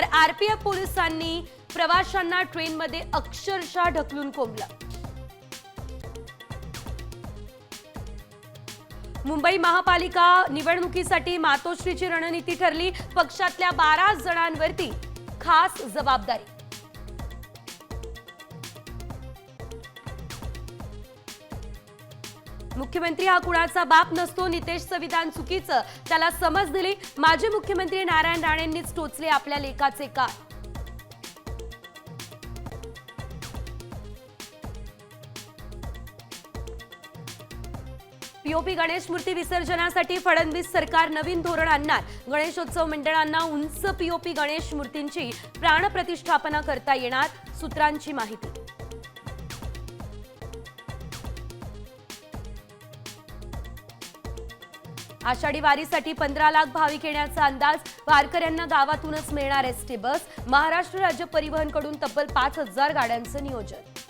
तर आरपीएफ पोलिसांनी प्रवाशांना ट्रेनमध्ये अक्षरशः ढकलून कोंबलं। मुंबई महापालिका निवडणुकीसाठी मातोश्रीची रणनीती ठरली। पक्षातल्या 12 जणांवरती खास जबाबदारी। मुख्यमंत्री हा कुणाचा बाप नसतो, नितेशचं विधान चुकीचं, त्याला समज दिली। माजी मुख्यमंत्री नारायण राणेंनीच टोचले आपल्या लेखाचे कान। पीओपी गणेश मूर्ती विसर्जनासाठी फडणवीस सरकार नवीन धोरण आणणार। गणेशोत्सव मंडळांना उंच पीओपी गणेश मूर्तींची प्राणप्रतिष्ठापना करता येणार, सूत्रांची माहिती। आषाढी वारीसाठी 15 लाख भाविक येण्याचा अंदाज। वारकऱ्यांना गावातूनच मिळणार एसटी बस। महाराष्ट्र राज्य परिवहनकडून तब्बल 5000 गाड्यांचं नियोजन।